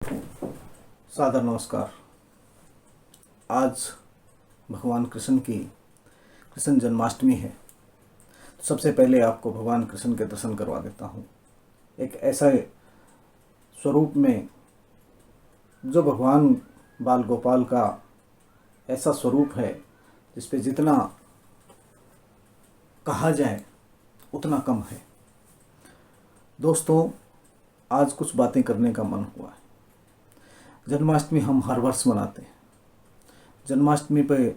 सादर नमस्कार। आज भगवान कृष्ण की कृष्ण जन्माष्टमी है। तो सबसे पहले आपको भगवान कृष्ण के दर्शन करवा देता हूँ। एक ऐसा स्वरूप में जो भगवान बाल गोपाल का ऐसा स्वरूप है जिस पे जितना कहा जाए उतना कम है। दोस्तों, आज कुछ बातें करने का मन हुआ है। जन्माष्टमी हम हर वर्ष मनाते हैं। जन्माष्टमी पे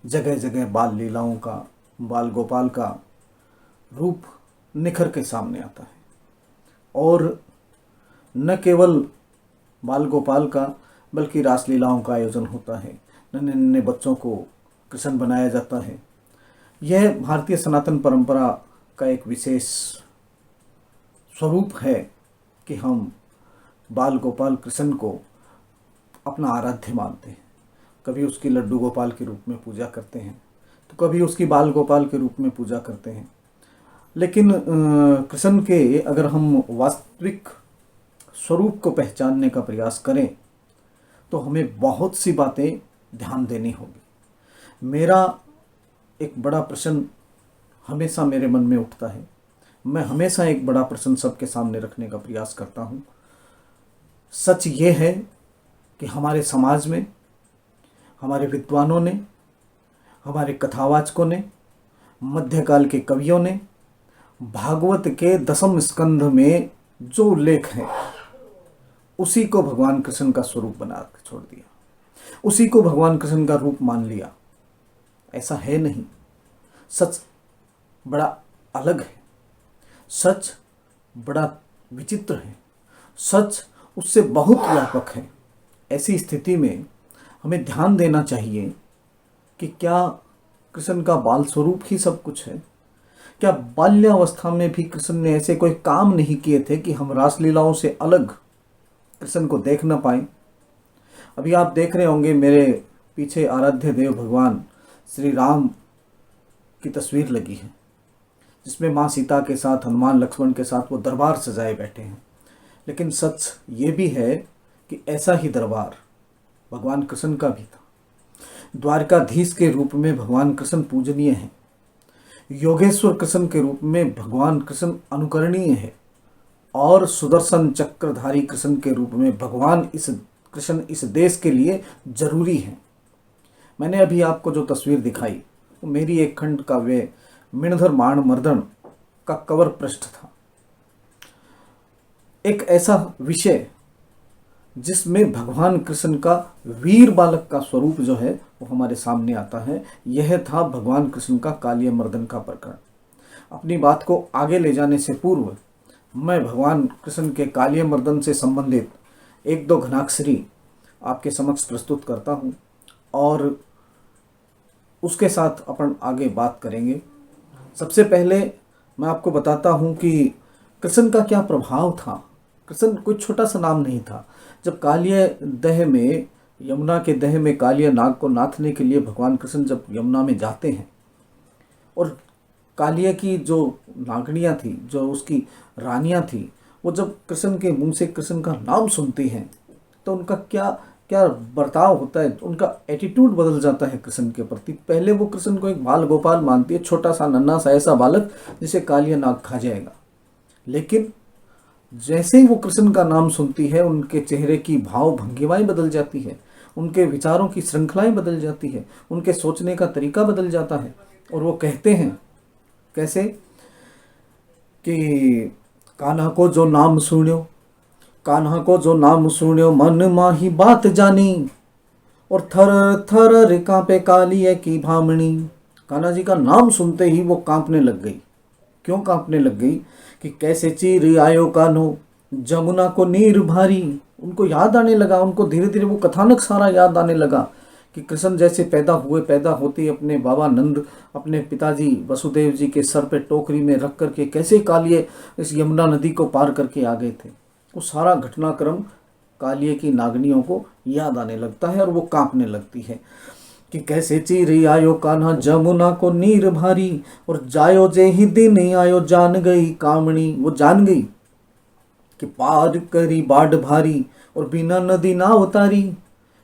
जगह जगह बाल लीलाओं का, बाल गोपाल का रूप निखर के सामने आता है। और न केवल बाल गोपाल का बल्कि रासलीलाओं का आयोजन होता है। नन्हे नन्हे बच्चों को कृष्ण बनाया जाता है। यह भारतीय सनातन परंपरा का एक विशेष स्वरूप है कि हम बाल गोपाल कृष्ण को अपना आराध्य मानते हैं। कभी उसकी लड्डू गोपाल के रूप में पूजा करते हैं तो कभी उसकी बाल गोपाल के रूप में पूजा करते हैं। लेकिन कृष्ण के अगर हम वास्तविक स्वरूप को पहचानने का प्रयास करें तो हमें बहुत सी बातें ध्यान देनी होगी। मेरा एक बड़ा प्रश्न हमेशा मेरे मन में उठता है। मैं हमेशा एक बड़ा प्रश्न सबके सामने रखने का प्रयास करता हूँ। सच ये है कि हमारे समाज में हमारे विद्वानों ने, हमारे कथावाचकों ने, मध्यकाल के कवियों ने भागवत के 10वें स्कंध में जो उल्लेख है उसी को भगवान कृष्ण का स्वरूप बना के छोड़ दिया, उसी को भगवान कृष्ण का रूप मान लिया। ऐसा है नहीं। सच बड़ा अलग है। सच बड़ा विचित्र है। सच उससे बहुत व्यापक है। ऐसी स्थिति में हमें ध्यान देना चाहिए कि क्या कृष्ण का बाल स्वरूप ही सब कुछ है? क्या बाल्यावस्था में भी कृष्ण ने ऐसे कोई काम नहीं किए थे कि हम रासलीलाओं से अलग कृष्ण को देख न पाए? अभी आप देख रहे होंगे मेरे पीछे आराध्य देव भगवान श्री राम की तस्वीर लगी है, जिसमें माँ सीता के साथ, हनुमान लक्ष्मण के साथ वो दरबार सजाए बैठे हैं। लेकिन सच ये भी है कि ऐसा ही दरबार भगवान कृष्ण का भी था। द्वारकाधीश के रूप में भगवान कृष्ण पूजनीय है। योगेश्वर कृष्ण के रूप में भगवान कृष्ण अनुकरणीय है। और सुदर्शन चक्रधारी कृष्ण के रूप में भगवान कृष्ण इस देश के लिए जरूरी है। मैंने अभी आपको जो तस्वीर दिखाई वो मेरी एक खंड काव्य मिणधर मान मर्दन का कवर पृष्ठ था। एक ऐसा विषय जिसमें भगवान कृष्ण का वीर बालक का स्वरूप जो है वो हमारे सामने आता है। यह था भगवान कृष्ण का कालिय मर्दन का प्रकरण। अपनी बात को आगे ले जाने से पूर्व मैं भगवान कृष्ण के कालिय मर्दन से संबंधित एक दो घनाक्षरी आपके समक्ष प्रस्तुत करता हूँ और उसके साथ अपन आगे बात करेंगे। सबसे पहले मैं आपको बताता हूँ कि कृष्ण का क्या प्रभाव था। कृष्ण कोई छोटा सा नाम नहीं था। जब कालिय दह में, यमुना के दह में कालिय नाग को नाथने के लिए भगवान कृष्ण जब यमुना में जाते हैं और कालिय की जो नागणियाँ थी, जो उसकी रानियाँ थी, वो जब कृष्ण के मुंह से कृष्ण का नाम सुनती हैं तो उनका क्या क्या बर्ताव होता है, उनका एटीट्यूड बदल जाता है कृष्ण के प्रति। पहले वो कृष्ण को एक बाल गोपाल मानती है, छोटा सा नन्हा सा ऐसा बालक जिसे कालिय नाग खा जाएगा। लेकिन जैसे ही वो कृष्ण का नाम सुनती है उनके चेहरे की भाव भंगिमाएं बदल जाती है, उनके विचारों की श्रृंखलाएं बदल जाती है, उनके सोचने का तरीका बदल जाता है। और वो कहते हैं कैसे कि कान्हा को जो नाम सुन्यो, कान्हा को जो नाम सुन्यो, मन माही बात जानी, और थर थर कांपे कालिय की भामणी। कान्हा जी का नाम सुनते ही वो कांपने लग गई। क्यों कांपने लग गई? कि कैसे चीर आयो कान्हो, जमुना को नीर भारी। उनको याद आने लगा, उनको धीरे धीरे वो कथानक सारा याद आने लगा कि कृष्ण जैसे पैदा हुए, पैदा होते अपने बाबा नंद अपने पिताजी वसुदेव जी के सर पे टोकरी में रख करके कैसे कालिय इस यमुना नदी को पार करके आ गए थे। वो सारा घटनाक्रम कालिय की नागनियों को याद आने लगता है और वो कांपने लगती है कि कैसे चीरी आयो कान्हा, जमुना को नीर भारी, और जायो जे ही दिन आयो जान गई कामणी। वो जान गई कि पार करी बाढ़ भारी और बिना नदी ना उतारी।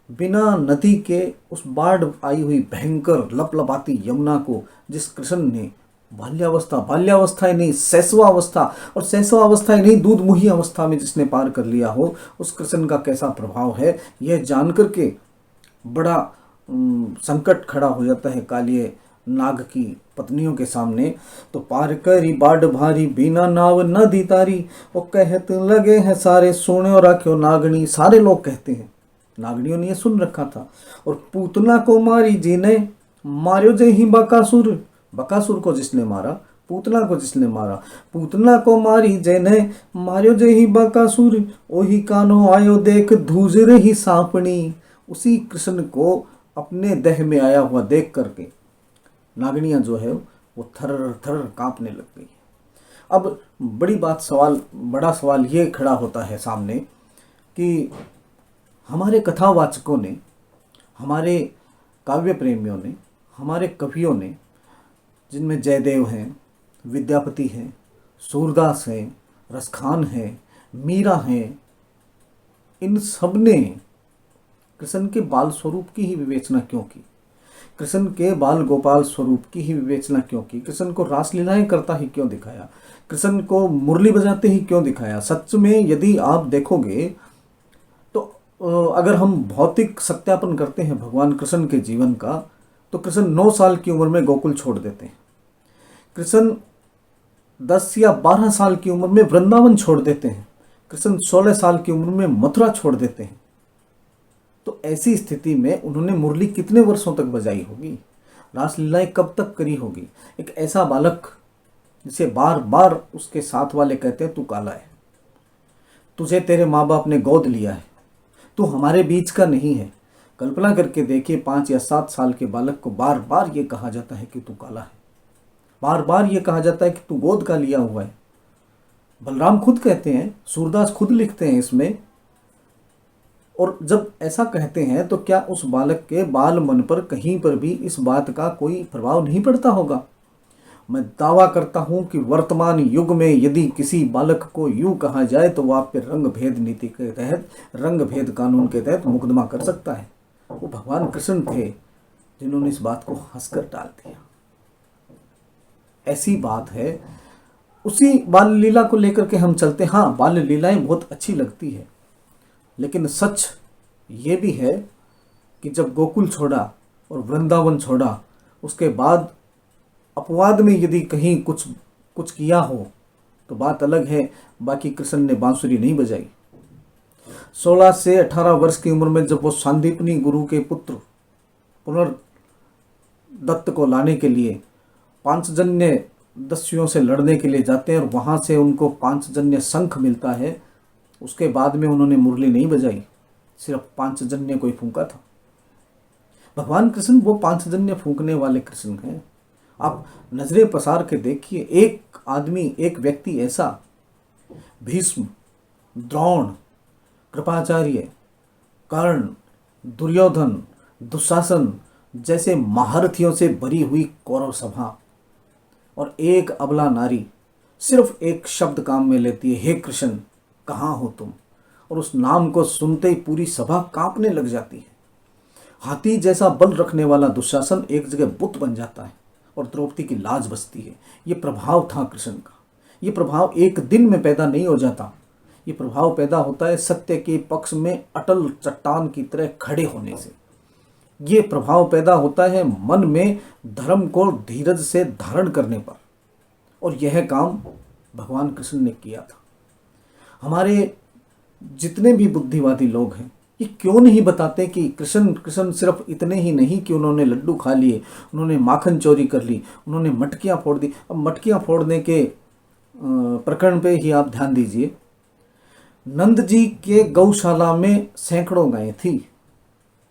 बिना नदी के उस बाढ़ आई हुई भयंकर लपलपाती यमुना को जिस कृष्ण ने बाल्यावस्था ही नहीं शैशवावस्था, और शैशवावस्था ही नहीं दूध मुही अवस्था में जिसने पार कर लिया हो, उस कृष्ण का कैसा प्रभाव है, यह जान करके बड़ा संकट खड़ा हो जाता है कालिए नाग की पत्नियों के सामने। तो पार करी बाढ़ भारी बिना नाव नदी तारी, वो कहत लगे हैं सारे सोने और राख्यो नागनी। सारे लोग कहते हैं, नागनियों ने ये सुन रखा था। और पूतना को मारी जिने मार्यो जय ही बकासुर, बकासुर को जिसने मारा, पूतना को जिसने मारा, पूतना को मारी जैने मार्यो जय ही बकासुर, ओही कानो आयो देख धूज रही सांपनी। उसी कृष्ण को अपने देह में आया हुआ देख करके नागनियां जो है वो थर थर कांपने लग गई। अब बड़ा सवाल ये खड़ा होता है सामने कि हमारे कथावाचकों ने, हमारे काव्य प्रेमियों ने, हमारे कवियों ने, जिनमें जयदेव हैं, विद्यापति हैं, सूरदास हैं, रसखान हैं, मीरा हैं, इन सब ने कृष्ण के बाल स्वरूप की ही विवेचना क्यों की? कृष्ण के बाल गोपाल स्वरूप की ही विवेचना क्यों की? कृष्ण को रासलीलाएं करता ही क्यों दिखाया? कृष्ण को मुरली बजाते ही क्यों दिखाया? सच में यदि आप देखोगे तो अगर हम भौतिक सत्यापन करते हैं भगवान कृष्ण के जीवन का, तो कृष्ण 9 साल की उम्र में गोकुल छोड़ देते हैं। कृष्ण 10 या 12 साल की उम्र में वृंदावन छोड़ देते हैं। कृष्ण 16 साल की उम्र में मथुरा छोड़ देते हैं। तो ऐसी स्थिति में उन्होंने मुरली कितने वर्षों तक बजाई होगी? रासलीलाएं कब तक करी होगी? एक ऐसा बालक जिसे बार बार उसके साथ वाले कहते हैं तू काला है, तुझे तेरे माँ बाप ने गोद लिया है, तू हमारे बीच का नहीं है। कल्पना करके देखिए, 5 या 7 साल के बालक को बार बार ये कहा जाता है कि तू काला है, बार बार ये कहा जाता है कि तू गोद का लिया हुआ है। बलराम खुद कहते हैं, सूरदास खुद लिखते हैं इसमें। और जब ऐसा कहते हैं तो क्या उस बालक के बाल मन पर कहीं पर भी इस बात का कोई प्रभाव नहीं पड़ता होगा? मैं दावा करता हूं कि वर्तमान युग में यदि किसी बालक को यूं कहा जाए तो वह आप पे रंग भेद नीति के तहत, रंग भेद कानून के तहत मुकदमा कर सकता है। वो भगवान कृष्ण थे जिन्होंने इस बात को हंसकर टाल दिया। ऐसी बात है। उसी बाल लीला को लेकर के हम चलते। हाँ, बाल लीलाएं बहुत अच्छी लगती है, लेकिन सच ये भी है कि जब गोकुल छोड़ा और वृंदावन छोड़ा, उसके बाद अपवाद में यदि कहीं कुछ किया हो तो बात अलग है। बाकी कृष्ण ने बांसुरी नहीं बजाई। 16 से 18 वर्ष की उम्र में जब वो सांदीपनी गुरु के पुत्र पुनर्दत्त को लाने के लिए पांचजन्य दस्युओं से लड़ने के लिए जाते हैं और वहाँ से उनको पांचजन्य शंख मिलता है, उसके बाद में उन्होंने मुरली नहीं बजाई, सिर्फ पांचजन्य को ही फूंका था। भगवान कृष्ण वो पांचजन्य फूंकने वाले कृष्ण हैं। आप नजरें पसार के देखिए, एक आदमी, एक व्यक्ति ऐसा, भीष्म, द्रोण, कृपाचार्य, कर्ण, दुर्योधन, दुशासन जैसे महारथियों से भरी हुई कौरव सभा, और एक अबला नारी सिर्फ एक शब्द काम में लेती है, हे कृष्ण कहाँ हो तुम, और उस नाम को सुनते ही पूरी सभा कांपने लग जाती है। हाथी जैसा बल रखने वाला दुशासन एक जगह बुत बन जाता है और द्रौपदी की लाज बचती है। ये प्रभाव था कृष्ण का। ये प्रभाव एक दिन में पैदा नहीं हो जाता। ये प्रभाव पैदा होता है सत्य के पक्ष में अटल चट्टान की तरह खड़े होने से। ये प्रभाव पैदा होता है मन में धर्म को धीरज से धारण करने पर, और यह काम भगवान कृष्ण ने किया था। हमारे जितने भी बुद्धिवादी लोग हैं, ये क्यों नहीं बताते कि कृष्ण सिर्फ इतने ही नहीं कि उन्होंने लड्डू खा लिए, उन्होंने माखन चोरी कर ली, उन्होंने मटकियाँ फोड़ दी। अब मटकियाँ फोड़ने के प्रकरण पे ही आप ध्यान दीजिए। नंद जी के गौशाला में सैकड़ों गायें थी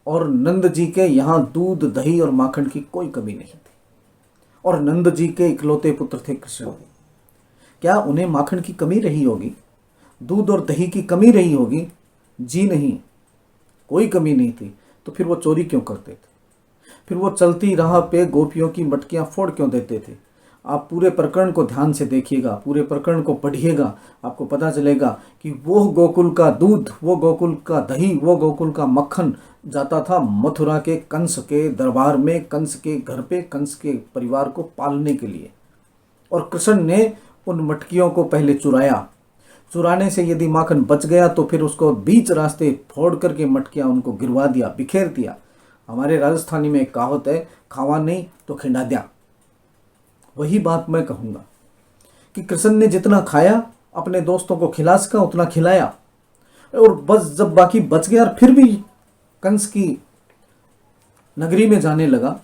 और नंद जी के यहाँ दूध, दही और माखन की कोई कमी नहीं थी, और नंद जी के इकलौते पुत्र थे कृष्ण। क्या उन्हें माखन की कमी रही होगी, दूध और दही की कमी रही होगी? जी नहीं, कोई कमी नहीं थी। तो फिर वो चोरी क्यों करते थे? फिर वो चलती राह पे गोपियों की मटकियां फोड़ क्यों देते थे? आप पूरे प्रकरण को ध्यान से देखिएगा, पूरे प्रकरण को पढ़िएगा, आपको पता चलेगा कि वो गोकुल का दूध, वो गोकुल का दही, वो गोकुल का मक्खन जाता था मथुरा के कंस के दरबार में, कंस के घर पे, कंस के परिवार को पालने के लिए। और कृष्ण ने उन मटकियों को पहले चुराया। चुराने से यदि माखन बच गया तो फिर उसको बीच रास्ते फोड़ करके मटकियां उनको गिरवा दिया, बिखेर दिया। हमारे राजस्थानी में एक कहावत है, खावा नहीं तो खिंडा दिया। वही बात मैं कहूँगा कि कृष्ण ने जितना खाया अपने दोस्तों को खिला सका उतना खिलाया, और बस जब बाकी बच गया और फिर भी कंस की नगरी में जाने लगा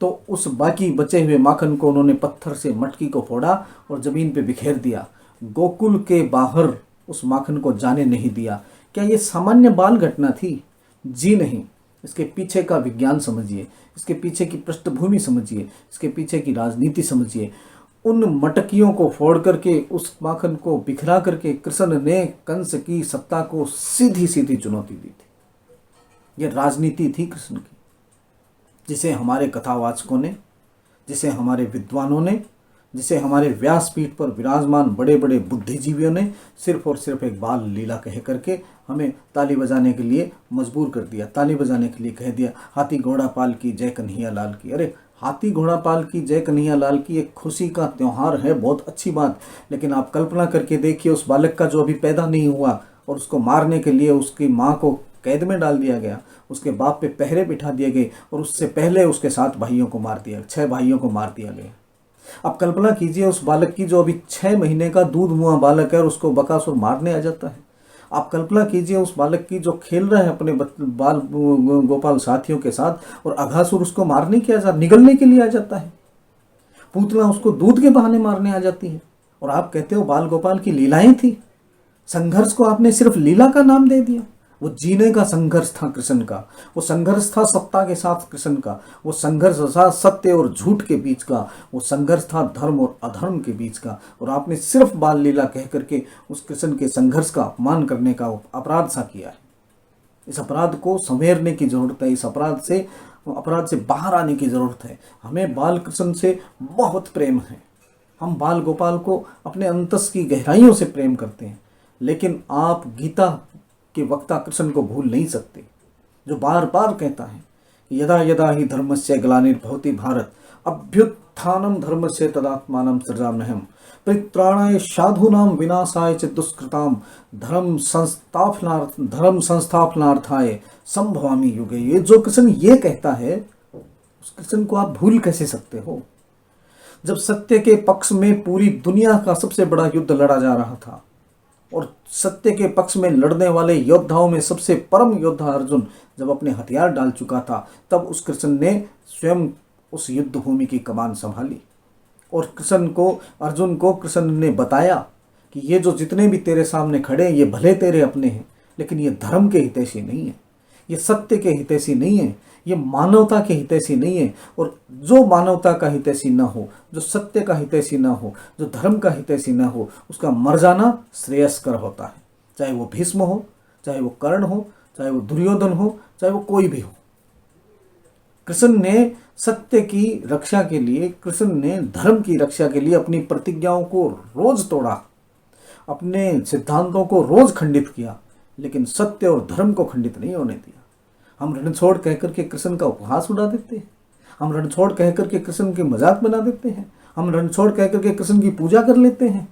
तो उस बाकी बचे हुए माखन को उन्होंने पत्थर से मटकी को फोड़ा और जमीन पे बिखेर दिया। गोकुल के बाहर उस माखन को जाने नहीं दिया। क्या ये सामान्य बाल घटना थी? जी नहीं। इसके पीछे का विज्ञान समझिए, इसके पीछे की पृष्ठभूमि समझिए, इसके पीछे की राजनीति समझिए। उन मटकियों को फोड़ करके, उस माखन को बिखरा करके कृष्ण ने कंस की सत्ता को सीधी सीधी चुनौती दी थी। यह राजनीति थी कृष्ण की, जिसे हमारे कथावाचकों ने, जिसे हमारे विद्वानों ने, जिसे हमारे व्यासपीठ पर विराजमान बड़े बड़े बुद्धिजीवियों ने सिर्फ और सिर्फ एक बाल लीला कह करके हमें ताली बजाने के लिए मजबूर कर दिया, ताली बजाने के लिए कह दिया, हाथी घोड़ा पाल की जय कन्हैया लाल की। अरे हाथी घोड़ा पाल की जय कन्हैया लाल की एक खुशी का त्यौहार है, बहुत अच्छी बात, लेकिन आप कल्पना करके देखिए उस बालक का जो अभी पैदा नहीं हुआ और उसको मारने के लिए उसकी माँ को कैद में डाल दिया गया, उसके बाप पे पहरे बिठा दिए गए और उससे पहले उसके 7 भाइयों को मार दिया, 6 भाइयों को मार दिया गया। अब कल्पना कीजिए उस बालक की जो अभी 6 महीने का दूध मुआ बालक है और उसको बकासुर मारने आ जाता है। आप कल्पना कीजिए उस बालक की जो खेल रहा है अपने बाल गोपाल साथियों के साथ और अघासुर उसको मारने के निगलने के लिए आ जाता है। पूतना उसको दूध के बहाने मारने आ जाती है और आप कहते हो बाल गोपाल की लीलाएं थी। संघर्ष को आपने सिर्फ लीला का नाम दे दिया। वो जीने का संघर्ष था कृष्ण का, वो संघर्ष था सत्ता के साथ कृष्ण का, वो संघर्ष था सत्य और झूठ के बीच का, वो संघर्ष था धर्म और अधर्म के बीच का, और आपने सिर्फ बाल लीला कह करके उस कृष्ण के संघर्ष का अपमान करने का अपराध सा किया है। इस अपराध को संवेरने की जरूरत है, इस अपराध से बाहर आने की जरूरत है। हमें बाल कृष्ण से बहुत प्रेम है, हम बाल गोपाल को अपने अंतस की गहराइयों से प्रेम करते हैं, लेकिन आप गीता के वक्ता कृष्ण को भूल नहीं सकते, जो बार बार कहता है यदा यदा ही धर्मस्य ग्लानिर्भवति भारत अभ्युत्थानम धर्मस्य तदात्मानं सृजाम्यहम् परित्राणाय साधूनां विनाशाय च दुष्कृतां धर्म संस्थापनार्थाय संभवामि युगे। ये जो कृष्ण ये कहता है, उस कृष्ण को आप भूल कैसे सकते हो? जब सत्य के पक्ष में पूरी दुनिया का सबसे बड़ा युद्ध लड़ा जा रहा था और सत्य के पक्ष में लड़ने वाले योद्धाओं में सबसे परम योद्धा अर्जुन जब अपने हथियार डाल चुका था, तब उस कृष्ण ने स्वयं उस युद्ध भूमि की कमान संभाली और अर्जुन को कृष्ण ने बताया कि ये जो जितने भी तेरे सामने खड़े हैं ये भले तेरे अपने हैं, लेकिन ये धर्म के हितैषी नहीं है, ये सत्य के हितैषी नहीं है, ये मानवता के हितैषी नहीं है। और जो मानवता का हितैषी ना हो, जो सत्य का हितैषी ना हो, जो धर्म का हितैषी ना हो, उसका मर जाना श्रेयस्कर होता है। चाहे वो भीष्म हो, चाहे वो कर्ण हो, चाहे वो दुर्योधन हो, चाहे वो कोई भी हो। कृष्ण ने सत्य की रक्षा के लिए, कृष्ण ने धर्म की रक्षा के लिए अपनी प्रतिज्ञाओं को रोज तोड़ा, अपने सिद्धांतों को रोज खंडित किया, लेकिन सत्य और धर्म को खंडित नहीं होने दिया। हम रणछोड़ कहकर के कृष्ण का उपहास उड़ा देते हैं, हम रणछोड़ कहकर के कृष्ण के मजाक बना देते हैं, हम रणछोड़ कहकर के कृष्ण की पूजा कर लेते हैं।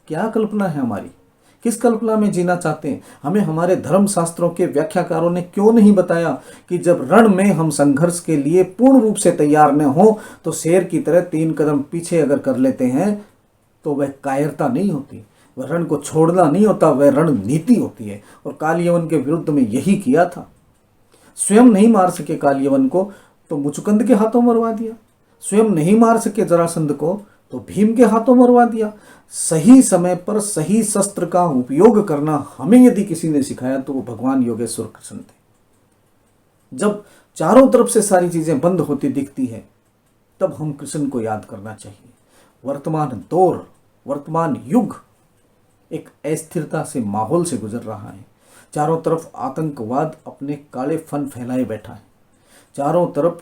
क्या कल्पना है हमारी? किस कल्पना में जीना चाहते हैं? हमें हमारे धर्म शास्त्रों के व्याख्याकारों ने क्यों नहीं बताया कि जब रण में हम संघर्ष के लिए पूर्ण रूप से तैयार न हो तो शेर की तरह 3 कदम पीछे अगर कर लेते हैं तो वह कायरता नहीं होती, वह रण को छोड़ना नहीं होता, वह रणनीति होती है। और कालयवन के विरुद्ध में यही किया था। स्वयं नहीं मार सके कालयवन को तो मुचुकुंद के हाथों मरवा दिया, स्वयं नहीं मार सके जरासंध को तो भीम के हाथों मरवा दिया। सही समय पर सही शस्त्र का उपयोग करना हमें यदि किसी ने सिखाया तो वो भगवान योगेश्वर कृष्ण थे। जब चारों तरफ से सारी चीजें बंद होती दिखती है तब हम कृष्ण को याद करना चाहिए। वर्तमान दौर, वर्तमान युग एक अस्थिरता से माहौल से गुजर रहा है। चारों तरफ आतंकवाद अपने काले फन फैलाए बैठा है, चारों तरफ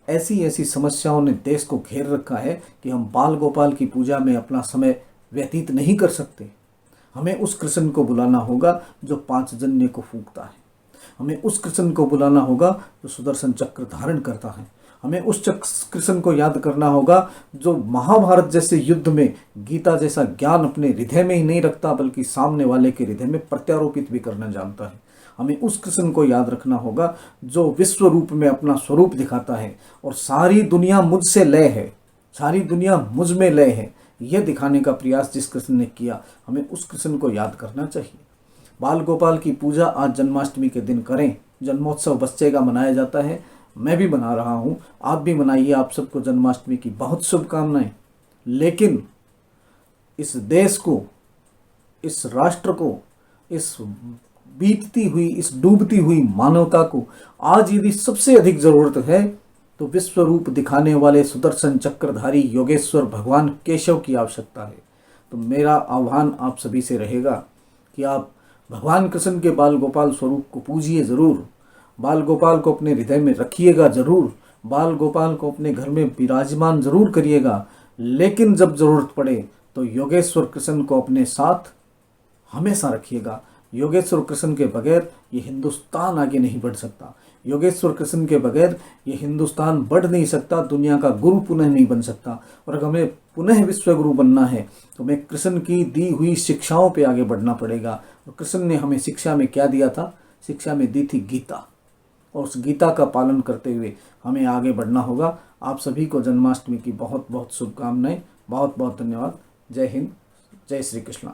ऐसी ऐसी समस्याओं ने देश को घेर रखा है कि हम बाल गोपाल की पूजा में अपना समय व्यतीत नहीं कर सकते। हमें उस कृष्ण को बुलाना होगा जो पांचजन्य को फूंकता है। हमें उस कृष्ण को बुलाना होगा जो सुदर्शन चक्र धारण करता है। हमें उस कृष्ण को याद करना होगा जो महाभारत जैसे युद्ध में गीता जैसा ज्ञान अपने हृदय में ही नहीं रखता बल्कि सामने वाले के हृदय में प्रत्यारोपित भी करना जानता है। हमें उस कृष्ण को याद रखना होगा जो विश्व रूप में अपना स्वरूप दिखाता है और सारी दुनिया मुझसे लय है, सारी दुनिया मुझ में लय है, यह दिखाने का प्रयास जिस कृष्ण ने किया, हमें उस कृष्ण को याद करना चाहिए। बाल गोपाल की पूजा आज जन्माष्टमी के दिन करें। जन्मोत्सव बच्चे का मनाया जाता है, मैं भी मना रहा हूँ, आप भी मनाइए। आप सबको जन्माष्टमी की बहुत शुभकामनाएं। लेकिन इस देश को, इस राष्ट्र को, इस बीतती हुई, इस डूबती हुई मानवता को आज यदि सबसे अधिक जरूरत है तो विश्व रूप दिखाने वाले सुदर्शन चक्रधारी योगेश्वर भगवान केशव की आवश्यकता है। तो मेरा आह्वान आप सभी से रहेगा कि आप भगवान कृष्ण के बाल गोपाल स्वरूप को पूजिए ज़रूर, बाल गोपाल को अपने हृदय में रखिएगा ज़रूर, बाल गोपाल को अपने घर में विराजमान ज़रूर करिएगा। लेकिन जब ज़रूरत पड़े तो योगेश्वर कृष्ण को अपने साथ हमेशा रखिएगा। योगेश्वर कृष्ण के बगैर ये हिंदुस्तान आगे नहीं बढ़ सकता। योगेश्वर कृष्ण के बगैर ये हिंदुस्तान बढ़ नहीं सकता, दुनिया का गुरु पुनः नहीं बन सकता। और अगर हमें पुनः विश्व गुरु बनना है तो हमें कृष्ण की दी हुई शिक्षाओं पे आगे बढ़ना पड़ेगा। और कृष्ण ने हमें शिक्षा में क्या दिया था? शिक्षा में दी थी गीता, और उस गीता का पालन करते हुए हमें आगे बढ़ना होगा। आप सभी को जन्माष्टमी की बहुत बहुत शुभकामनाएं। बहुत बहुत धन्यवाद। जय हिंद, जय श्री कृष्ण।